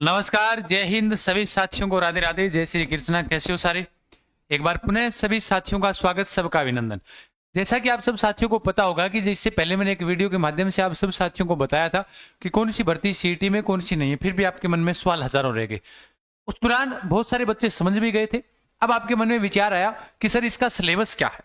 नमस्कार, जय हिंद सभी साथियों को, राधे राधे, जय श्री कृष्णा। कैसे हो सारे? एक बार पुनः सभी साथियों का स्वागत, सबका अभिनंदन। जैसा कि आप सब साथियों को पता होगा कि इससे पहले मैंने एक वीडियो के माध्यम से आप सब साथियों को बताया था कि कौन सी भर्ती सीईटी में कौन सी नहीं है, फिर भी आपके मन में सवाल हजारों रह गए। उस दौरान बहुत सारे बच्चे समझ भी गए थे। अब आपके मन में विचार आया कि सर इसका सिलेबस क्या है।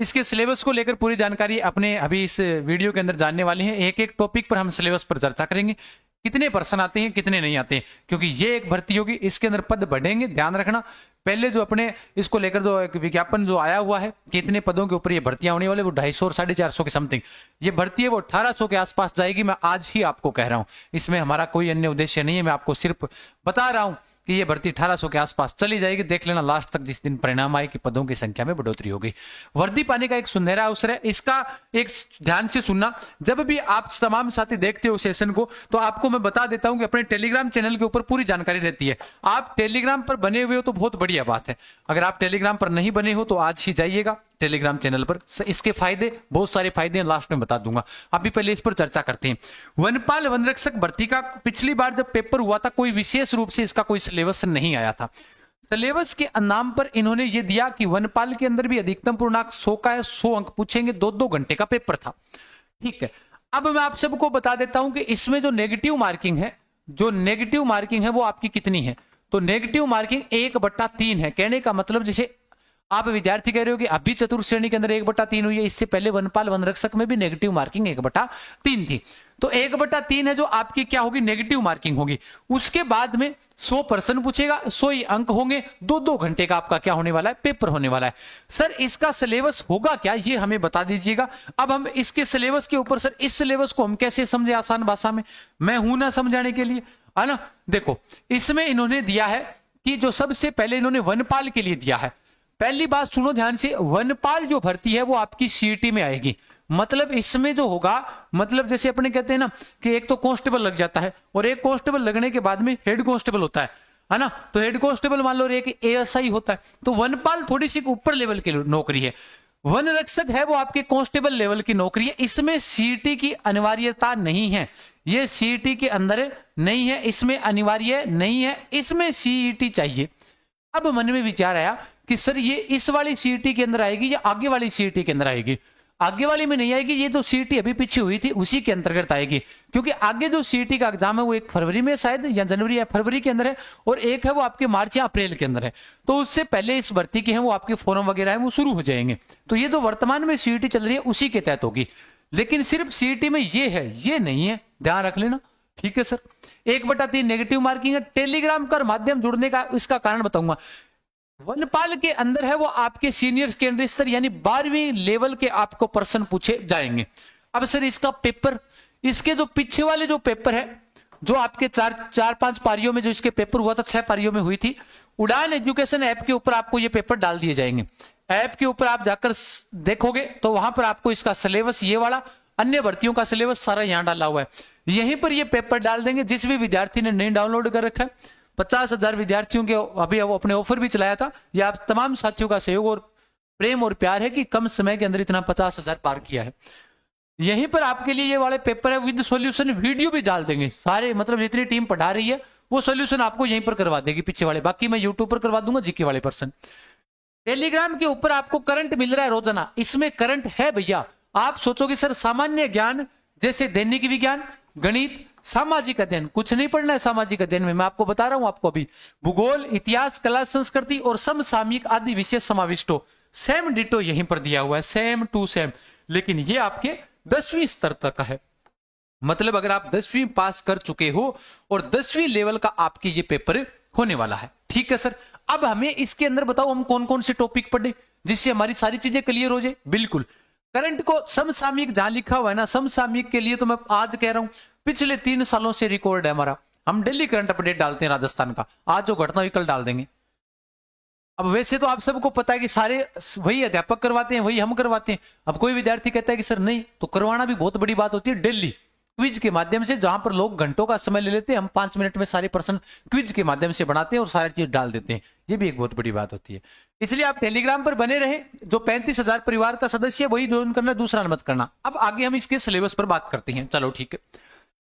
इसके सिलेबस को लेकर पूरी जानकारी अपने अभी इस वीडियो के अंदर जानने वाले हैं। एक एक टॉपिक पर हम सिलेबस पर चर्चा करेंगे, कितने पर्सन आते हैं कितने नहीं आते हैं, क्योंकि ये एक भर्ती होगी, इसके अंदर पद बढ़ेंगे, ध्यान रखना। पहले जो अपने इसको लेकर जो एक विज्ञापन जो आया हुआ है कि इतने पदों के ऊपर ये भर्तियां होने वाले, वो 250 और 450 के समथिंग ये भर्ती है, वो 1800 के आसपास जाएगी। मैं आज ही आपको कह रहा हूं, इसमें हमारा कोई अन्य उद्देश्य नहीं है, मैं आपको सिर्फ बता रहा हूं कि ये भर्ती 1800 के आसपास चली जाएगी। देख लेना लास्ट तक, जिस दिन परिणाम आए कि पदों की संख्या में बढ़ोतरी होगी। वर्दी पाने का एक सुनहरा अवसर है, इसका एक ध्यान से सुनना। जब भी आप तमाम साथी देखते हो सेशन को, तो आपको मैं बता देता हूं कि अपने टेलीग्राम चैनल के ऊपर पूरी जानकारी रहती है। आप टेलीग्राम पर बने हुए हो तो बहुत बढ़िया बात है। अगर आप टेलीग्राम पर नहीं बने हो तो आज ही जाइएगा टेलीग्राम चैनल पर। इसके फायदे, बहुत सारे फायदे हैं, लास्ट में बता दूंगा। अभी पहले इस पर चर्चा करते हैं। वनपाल वनरक्षक भर्ती का पिछली बार जब पेपर हुआ था, कोई विशेष रूप से इसका कोई सिलेबस नहीं आया था। सिलेबस के नाम पर इन्होंने ये दिया कि वनपाल के अंदर भी अधिकतम पूर्णांक 100 का है, 100 अंक पूछेंगे, 2-2 घंटे का पेपर था। ठीक है, अब मैं आप सबको बता देता हूं कि इसमें जो नेगेटिव मार्किंग है, वो आपकी कितनी है। तो नेगेटिव मार्किंग 1/3 है। कहने का मतलब, जैसे आप विद्यार्थी कह रहे हो कि अभी चतुर्थ श्रेणी के अंदर 1/3 हुई है, इससे पहले वनपाल वनरक्षक में भी नेगेटिव मार्किंग 1/3 थी। तो 1/3 है जो आपकी क्या होगी, नेगेटिव मार्किंग होगी। उसके बाद में 100 प्रश्न पूछेगा, 100 ही अंक होंगे, 2-2 घंटे का आपका क्या होने वाला है, पेपर होने वाला है। सर इसका सिलेबस होगा क्या, ये हमें बता दीजिएगा। अब हम इसके सिलेबस के ऊपर, सर इस सिलेबस को हम कैसे समझे आसान भाषा में, मैं हूं ना समझाने के लिए, है ना। देखो, इसमें इन्होंने दिया है कि जो सबसे पहले इन्होंने वनपाल के लिए दिया है। पहली बात सुनो ध्यान से, वनपाल जो भर्ती है वो आपकी सीईटी में आएगी। मतलब इसमें जो होगा, मतलब जैसे अपने कहते हैं ना कि एक तो कांस्टेबल लग जाता है, और एक कांस्टेबल लगने के बाद में हेड कांस्टेबल होता है ना। तो हेड कांस्टेबल मान लो, एक एएसआई होता है। तो वनपाल थोड़ी सी ऊपर लेवल की नौकरी है। वन रक्षक है वो आपके कांस्टेबल लेवल की नौकरी है। इसमें सीईटी की अनिवार्यता नहीं है, ये सीईटी के अंदर नहीं है, इसमें अनिवार्य नहीं है, इसमें सीईटी चाहिए। अब मन में विचार आया कि सर ये इस वाली सीईटी के अंदर आएगी या आगे वाली सीईटी के अंदर आएगी। आगे वाली में नहीं आएगी, ये जो सीईटी अभी पीछे हुई थी उसी के अंतर्गत आएगी। क्योंकि आगे जो सीईटी का एग्जाम है वो 1 फरवरी में शायद, या जनवरी या फरवरी के अंदर है, और एक है वो आपके मार्च या अप्रैल के अंदर है। तो उससे पहले इस भर्ती के हैं वो आपके फॉर्म वगैरह है वो शुरू हो जाएंगे। तो ये जो वर्तमान में सीईटी चल रही है उसी के तहत होगी। लेकिन सिर्फ सीईटी में ये है, ये नहीं है, ध्यान रख लेना। ठीक है सर, 1/3 नेगेटिव मार्किंग है। टेलीग्राम का माध्यम जुड़ने का इसका कारण बताऊंगा। वनपाल के अंदर है वो आपके सीनियर सेकेंडरी स्तर यानी 12वीं लेवल के आपको प्रश्न पूछे जाएंगे। अब सर इसका पेपर, इसके जो पीछे वाले जो पेपर है, जो आपके 4-5 पारियों में जो इसके पेपर हुआ था, 6 पारियों में हुई थी, उड़ान एजुकेशन ऐप के ऊपर आपको ये पेपर डाल दिए जाएंगे। ऐप के ऊपर आप जाकर देखोगे तो वहां पर आपको इसका सिलेबस, ये वाला अन्य भर्तियों का सिलेबस सारा यहाँ डाला हुआ है। यहीं पर ये पेपर डाल देंगे। जिस भी विद्यार्थी ने नहीं डाउनलोड कर रखा है, 50,000 विद्यार्थियों के अभी वो अपने ऑफर भी चलाया था। ये आप तमाम साथियों का सहयोग और प्रेम और प्यार है कि कम समय के अंदर इतना 50,000 पार किया है। यहीं पर आपके लिए ये वाले पेपर है विद सॉल्यूशन वीडियो भी डाल देंगे सारे, मतलब जितनी टीम पढ़ा रही है वो सॉल्यूशन आपको यहीं पर करवा देगी पीछे वाले। बाकी मैं यूट्यूब पर करवा दूंगा जीके वाले पर्सन। टेलीग्राम के ऊपर आपको करंट मिल रहा है रोजाना, इसमें करंट है भैया। आप सोचोगे सर सामान्य ज्ञान जैसे दैनिक विज्ञान, गणित, सामाजिक अध्ययन, कुछ नहीं पढ़ना है सामाजिक अध्ययन में। मैं आपको बता रहा हूं, आपको अभी भूगोल, इतिहास, कला, संस्कृति और समसामयिक आदि विषय समाविष्ट हो। सेम डिटो यहीं पर दिया हुआ है, सेम टू सेम। लेकिन ये आपके 10वीं स्तर तक है। मतलब अगर आप 10वीं पास कर चुके हो और 10वीं लेवल का आपके ये पेपर होने वाला है। ठीक है सर, अब हमें इसके अंदर बताओ हम कौन कौन से टॉपिक पढ़े जिससे हमारी सारी चीजें क्लियर हो जाए। बिल्कुल, करंट को समसामयिक जहां लिखा हुआ है ना, समसामयिक के लिए तो मैं आज कह रहा हूं पिछले 3 सालों से रिकॉर्ड है हमारा। हम डेली करंट अपडेट डालते हैं राजस्थान का, आज जो घटना हुई कल डाल देंगे। अब वैसे तो आप सबको पता है कि सारे वही अध्यापक करवाते हैं, वही हम करवाते हैं। अब कोई विद्यार्थी कहता है कि सर नहीं, तो करवाना भी बहुत बड़ी बात होती है। डेली क्विज के माध्यम से, जहां पर लोग घंटों का समय ले लेते हैं, हम 5 मिनट में सारे प्रश्न क्विज के माध्यम से बनाते हैं और सारी चीज डाल देते हैं। ये भी एक बहुत बड़ी बात होती है। इसलिए आप टेलीग्राम पर बने रहे। जो 35,000 परिवार का सदस्य वही ज्वाइन करना, दूसरा मत करना। अब आगे हम इसके सिलेबस पर बात करते हैं। चलो ठीक है।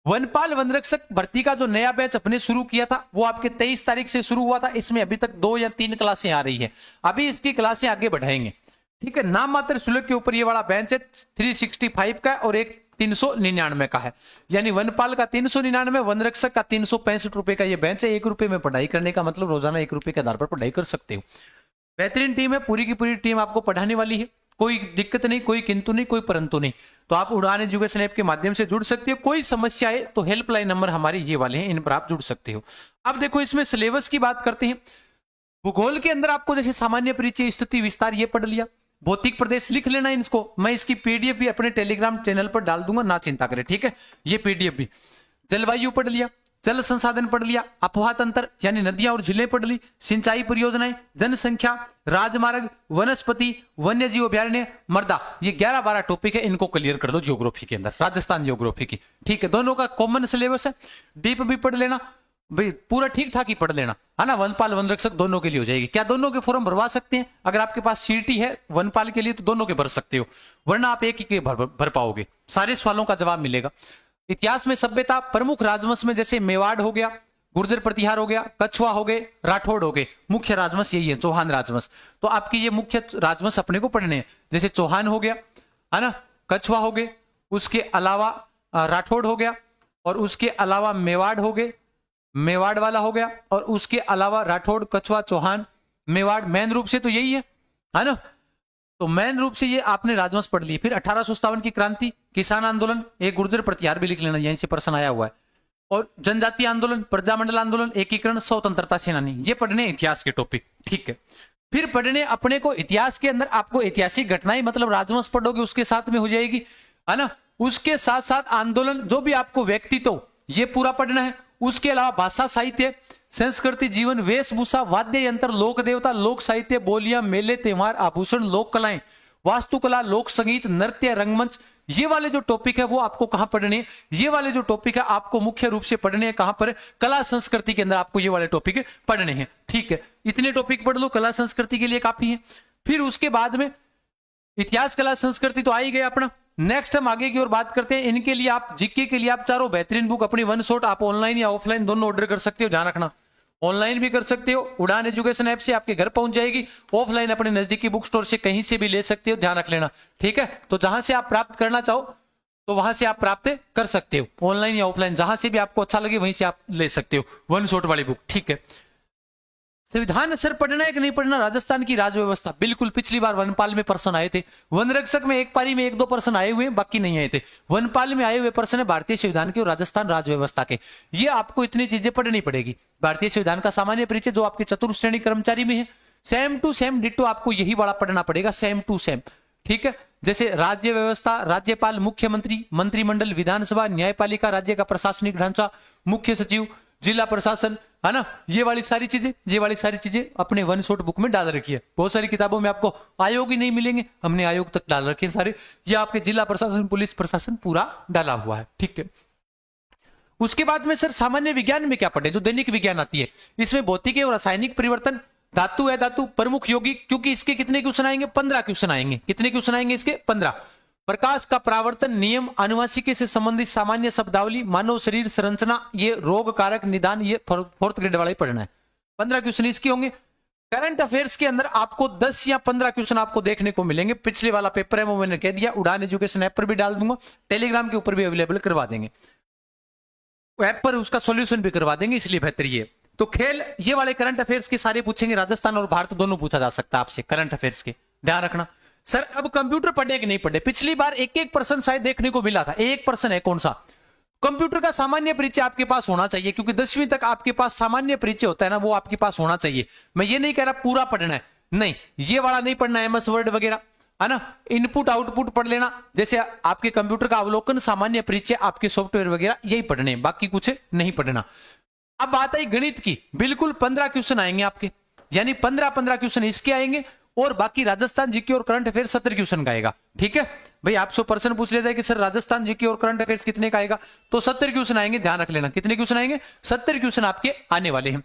वनपाल वनरक्षक भर्ती का जो नया बैच अपने शुरू किया था वो आपके 23 तारीख से शुरू हुआ था। इसमें अभी तक 2 या 3 क्लासें आ रही है, अभी इसकी क्लासें आगे बढ़ाएंगे। ठीक है, नाम मात्र शुल्क के ऊपर ये वाला बेंच है 365 का और एक 399 का है, यानी वनपाल का 399, वनरक्षक का 365 रुपए का ये बेंच है। 1 रुपए में पढ़ाई करने का मतलब रोजाना 1 रुपए के आधार पर पढ़ाई कर सकते हो। बेहतरीन टीम है, पूरी की पूरी टीम आपको पढ़ाने वाली है, कोई दिक्कत नहीं, कोई किंतु नहीं, कोई परंतु नहीं। तो आप उड़ान एजुकेशन ऐप के माध्यम से जुड़ सकते हो। कोई समस्या है तो हेल्पलाइन नंबर हमारे ये वाले हैं, इन पर आप जुड़ सकते हो। अब देखो इसमें सिलेबस की बात करते हैं। भूगोल के अंदर आपको जैसे सामान्य परिचय, स्थिति, विस्तार ये पढ़ लिया। भौतिक प्रदेश लिख लेना इसको, मैं इसकी पीडीएफ भी अपने टेलीग्राम चैनल पर डाल दूंगा, ना चिंता करें। ठीक है, ये पीडीएफ भी। जलवायु पढ़ लिया, जल संसाधन पढ़ लिया, अफवाह तंत्र यानी नदियां और झीलें पढ़ ली, सिंचाई परियोजनाएं, जनसंख्या, राजमार्ग, वनस्पति, वन्य जीव अभ्यारण्य, मृदा, ये 11-12 टॉपिक है, इनको क्लियर कर दो ज्योग्राफी के अंदर, राजस्थान ज्योग्राफी की। ठीक है, दोनों का कॉमन सिलेबस है। डीप भी पढ़ लेना भाई, पूरा ठीक ठाक ही पढ़ लेना है ना। वनपाल वनरक्षक दोनों के लिए हो जाएगी। क्या दोनों के फॉर्म भरवा सकते हैं? अगर आपके पास सीटी है वनपाल के लिए तो दोनों के भर सकते हो, वरना आप एक ही के भर पाओगे। सारे सवालों का जवाब मिलेगा। इतिहास में सभ्यता, प्रमुख राजवंश में जैसे मेवाड़ हो गया, गुर्जर प्रतिहार हो गया, कछुआ हो गए, राठौड़ हो गए। मुख्य राजवंश यही है, चौहान राजवंश। तो आपकी ये मुख्य राजवंश अपने को पढ़ने हैं, जैसे चौहान हो गया है ना, कछुआ हो गए, उसके अलावा राठौड़ हो गया, और उसके अलावा मेवाड़ हो गए, मेवाड़ वाला हो गया, और उसके अलावा राठौड़, कछुआ, चौहान, मेवाड़। मेन रूप से तो यही है ना। तो मेन रूप से ये आपने राजवंश पढ़ लिए। फिर 1857 की क्रांति, किसान आंदोलन, एक गुर्जर प्रतिहार भी लिख लेना, यहीं से प्रश्न आया हुआ है, और जनजातीय आंदोलन, प्रजामंडल आंदोलन, एकीकरण, स्वतंत्रता सेनानी, ये पढ़ने इतिहास के टॉपिक। ठीक है, फिर पढ़ने अपने को इतिहास के अंदर आपको ऐतिहासिक घटनाएं, मतलब राजवंश पढ़ोगे उसके साथ में हो जाएगी है ना। उसके साथ साथ आंदोलन, जो भी आपको व्यक्तित्व, ये पूरा पढ़ना है। उसके अलावा भाषा, साहित्य, संस्कृति, जीवन, वेशभूषा, वाद्य यंत्र, लोक देवता, लोक साहित्य, बोलियां, मेले, त्योहार, आभूषण, लोक कलाएं, वास्तुकला, लोक संगीत, नृत्य, रंगमंच, ये वाले जो टॉपिक है वो आपको कहां पढ़ने हैं? ये वाले जो टॉपिक है आपको मुख्य रूप से पढ़ने हैं कहां पर? कला संस्कृति के अंदर आपको ये वाले टॉपिक पढ़ने हैं। ठीक है, इतने टॉपिक पढ़ लो, कला संस्कृति के लिए काफी है। फिर उसके बाद में इतिहास, कला, संस्कृति तो आ ही गया अपना। नेक्स्ट हम आगे की ओर बात करते हैं। इनके लिए आप जीके के लिए आप चारों बेहतरीन बुक अपनी वन शॉट आप ऑनलाइन या ऑफलाइन दोनों ऑर्डर कर सकते हो। ध्यान रखना, ऑनलाइन भी कर सकते हो, उड़ान एजुकेशन ऐप से आपके घर पहुंच जाएगी। ऑफलाइन अपने नजदीकी बुक स्टोर से कहीं से भी ले सकते हो, ध्यान रख लेना। ठीक है, तो जहां से आप प्राप्त करना चाहो तो वहां से आप प्राप्त कर सकते हो, ऑनलाइन या ऑफलाइन, जहां से भी आपको अच्छा लगे वहीं से आप ले सकते हो वन शॉट वाली बुक। ठीक है, संविधान सर पढ़ना है कि नहीं पढ़ना? राजस्थान की राज व्यवस्था, बिल्कुल। पिछली बार वनपाल में पर्सन आए थे, वनरक्षक में एक पारी में 1-2 पर्सन आए हुए, बाकी नहीं आए थे। वनपाल में आए हुए पर्सन है भारतीय संविधान के और राजस्थान राज व्यवस्था के। ये आपको इतनी चीजें पढ़नी पड़ेगी। भारतीय संविधान का सामान्य परिचय जो आपके चतुर्थ श्रेणी कर्मचारी में है, सेम टू सेम डिट्टो आपको यही वाला पढ़ना पड़ेगा, सेम टू सेम। ठीक है, जैसे राज्य व्यवस्था, राज्यपाल, मुख्यमंत्री, मंत्रिमंडल, विधानसभा, न्यायपालिका, राज्य का प्रशासनिक ढांचा, मुख्य सचिव, जिला प्रशासन, है ना, ये वाली सारी चीजें अपने वन शॉट बुक में डाल रखी है। बहुत सारी किताबों में आपको आयोग ही नहीं मिलेंगे, हमने आयोग तक डाल रखे हैं सारे। ये आपके जिला प्रशासन, पुलिस प्रशासन पूरा डाला हुआ है। ठीक है, उसके बाद में सर सामान्य विज्ञान में क्या पढ़े? जो दैनिक विज्ञान आती है, इसमें भौतिकी और रासायनिक परिवर्तन, धातु है धातु, प्रमुख यौगिक, क्योंकि इसके कितने क्वेश्चन आएंगे? 15 क्वेश्चन आएंगे। कितने क्वेश्चन आएंगे इसके? 15। प्रकाश का परावर्तन, नियम, आनुवंशिकी से संबंधित सामान्य शब्दावली, मानव शरीर संरचना, ये रोग कारक निदान, ये 4th ग्रेड वाला ही पढ़ना है। 15 क्वेश्चन इसके होंगे। करंट अफेयर्स के अंदर आपको 10 या 15 क्वेश्चन आपको देखने को मिलेंगे। पिछले वाला पेपर है वो मैंने कह दिया, उड़ान एजुकेशन ऐप पर भी डाल दूंगा, टेलीग्राम के ऊपर भी अवेलेबल करवा देंगे, ऐप पर उसका सॉल्यूशन भी करवा देंगे, इसलिए बेहतर ये। तो खेल, ये वाले करंट अफेयर्स के सारे पूछेंगे, राजस्थान और भारत दोनों पूछा जा सकता है आपसे करंट अफेयर्स के, ध्यान रखना। सर अब कंप्यूटर पढ़े कि नहीं पढ़े? पिछली बार एक पर्सन शायद देखने को मिला था, एक पर्सन है, कौन सा? कंप्यूटर का सामान्य परिचय आपके पास होना चाहिए, क्योंकि 10वीं तक आपके पास सामान्य परिचय होता है ना, वो आपके पास होना चाहिए। मैं ये नहीं कह रहा पूरा पढ़ना है, नहीं, ये वाला नहीं पढ़ना, MS वर्ड वगैरह, है ना। इनपुट आउटपुट पढ़ लेना, जैसे आपके कंप्यूटर का अवलोकन, सामान्य परिचय, आपके सॉफ्टवेयर वगैरह, यही पढ़ने, बाकी कुछ नहीं पढ़ना। अब बात आई गणित की, बिल्कुल 15 क्वेश्चन आएंगे आपके, यानी 15 क्वेश्चन इसके आएंगे, और बाकी राजस्थान जीके और करंट अफेयर 70 क्वेश्चन का आएगा। ठीक है भाई, आपसे पर्सन पूछ लिया जाए कि सर राजस्थान जीके और करंट अफेयर्स कितने का आएगा, तो 70 क्वेश्चन आएंगे, ध्यान रख लेना। कितने क्वेश्चन आएंगे? 70 क्वेश्वन आपके आने वाले हैं।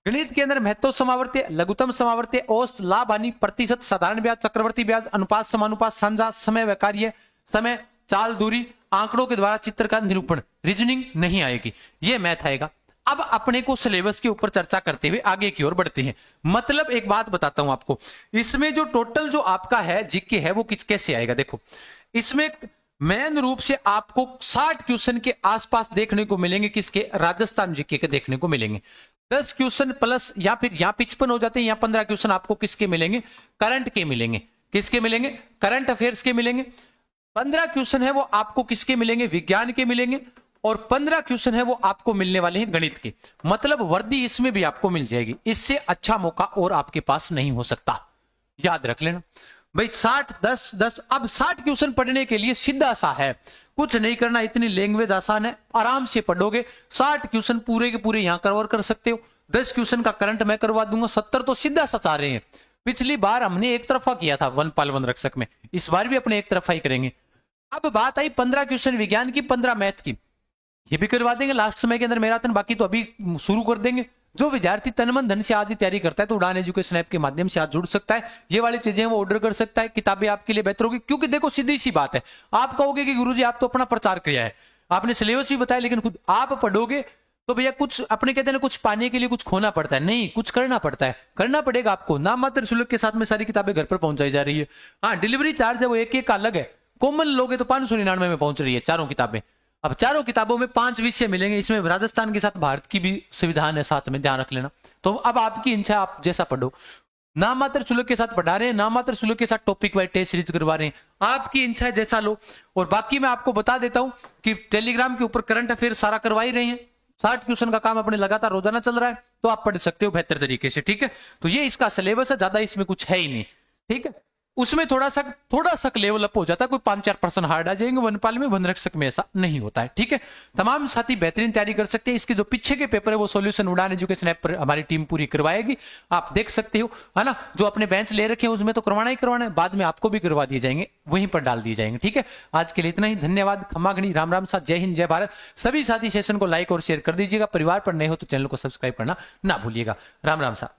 गणित के अंदर महत्व समावर्त्य, लघुत्तम समावर्त्य, औसत, लाभ हानि, प्रतिशत, साधारण ब्याज, चक्रवर्ती ब्याज, अनुपात, समानुपात, साझा, समय व कार्य, समय, चाल, दूरी, आंकड़ों के द्वारा चित्र का निरूपण, रीजनिंग नहीं आएगी, ये मैथ आएगा। अब अपने को सिलेबस के ऊपर चर्चा करते हुए आगे की ओर बढ़ते हैं। मतलब एक बात बताता हूं आपको, इसमें जो टोटल जो आपका है जीके है वो कैसे आएगा। देखो इसमें मेन रूप से आपको 60 क्वेश्चन के आसपास देखने को मिलेंगे, किसके, राजस्थान जीके के देखने को मिलेंगे। 10 क्वेश्चन प्लस या फिर यहां 55 हो जाते हैं, यहां 15 क्वेश्चन आपको किसके मिलेंगे, करंट के मिलेंगे। किसके मिलेंगे, करंट अफेयर्स के मिलेंगे। 15 क्वेश्चन है वो आपको किसके मिलेंगे, विज्ञान के मिलेंगे। और 15 क्वेश्चन है वो आपको मिलने वाले हैं गणित के। मतलब वर्दी इसमें भी आपको मिल जाएगी, इससे अच्छा मौका और आपके पास नहीं हो सकता, याद रख लेना भाई। 60 10 10, अब 60 क्वेश्चन पढ़ने के लिए सीधा सा है, कुछ नहीं करना, इतनी लैंग्वेज आसान है, आराम से पढ़ोगे। 60 क्वेश्चन पूरे के पूरे यहां कवर कर सकते हो। 10 क्वेश्चन का करंट मैं करवा दूंगा। 70 तो सीधा सा चाह रहे हैं। पिछली बार हमने एक तरफा किया था वन पाल वन रक्षक में, इस बार भी अपने एक तरफा ही करेंगे। अब बात आई 15 क्वेश्चन विज्ञान की, 15 मैथ की, ये भी करवा देंगे लास्ट समय के अंदर मैराथन। बाकी तो अभी शुरू कर देंगे। जो विद्यार्थी तन मन धन से आज ही तैयारी करता है तो उड़ान एजुकेशन ऐप के माध्यम से आज जुड़ सकता है। ये वाली चीजें वो ऑर्डर कर सकता है, किताबें आपके लिए बेहतर होगी। क्योंकि देखो सीधी सी बात है, आप कहोगे कि गुरुजी आप तो अपना प्रचार किया है, आपने सिलेबस भी बताया, लेकिन खुद आप पढ़ोगे तो भैया कुछ अपने कहते हैं कुछ पाने के लिए कुछ खोना पड़ता है, नहीं कुछ करना पड़ता है, करना पड़ेगा आपको। नाम मात्र शुल्क के साथ में सारी किताबें घर पर पहुंचाई जा रही है। हाँ, डिलीवरी चार्ज है वो एक एक का अलग है। कॉमन लोगे तो 599 में पहुंच रही है चारों किताबें। अब चारों किताबों में 5 विषय मिलेंगे, इसमें राजस्थान के साथ भारत की भी संविधान है साथ में, ध्यान रख लेना। तो अब आपकी इच्छा, आप जैसा पढ़ो। नाम मात्र शुल्क के साथ पढ़ा रहे हैं, नाम मात्र शुल्क के साथ टॉपिक वाइज टेस्ट सीरीज करवा रहे हैं, आपकी इच्छा है जैसा लो। और बाकी मैं आपको बता देता हूं कि टेलीग्राम के ऊपर करंट अफेयर सारा करवा ही रहे हैं। 60 क्वेश्चन का काम अपने लगातार रोजाना चल रहा है, तो आप पढ़ सकते हो बेहतर तरीके से, ठीक है। तो ये इसका सिलेबस है, ज्यादा इसमें कुछ है ही नहीं, ठीक है। उसमें थोड़ा सा लेवल अप हो जाता है, कोई 5-4% हार्ड आ जाएंगे। वनपाल में वन रक्षक में ऐसा नहीं होता है, ठीक है। तमाम साथी बेहतरीन तैयारी कर सकते हैं। इसके जो पीछे के पेपर है वो सॉल्यूशन उड़ान एजुकेशन ऐप पर हमारी टीम पूरी करवाएगी, आप देख सकते हो, है ना। जो अपने बेंच ले रखे हैं उसमें तो करवाना ही करवाना है, बाद में आपको भी करवा दिए जाएंगे, वहीं पर डाल दिए जाएंगे, ठीक है। आज के लिए इतना ही, धन्यवाद, खम्मागणी, राम राम साथ, जय हिंद, जय भारत। सभी साथी सेशन को लाइक और शेयर कर दीजिएगा। परिवार पर नए हो तो चैनल को सब्सक्राइब करना ना भूलिएगा। राम राम साथ।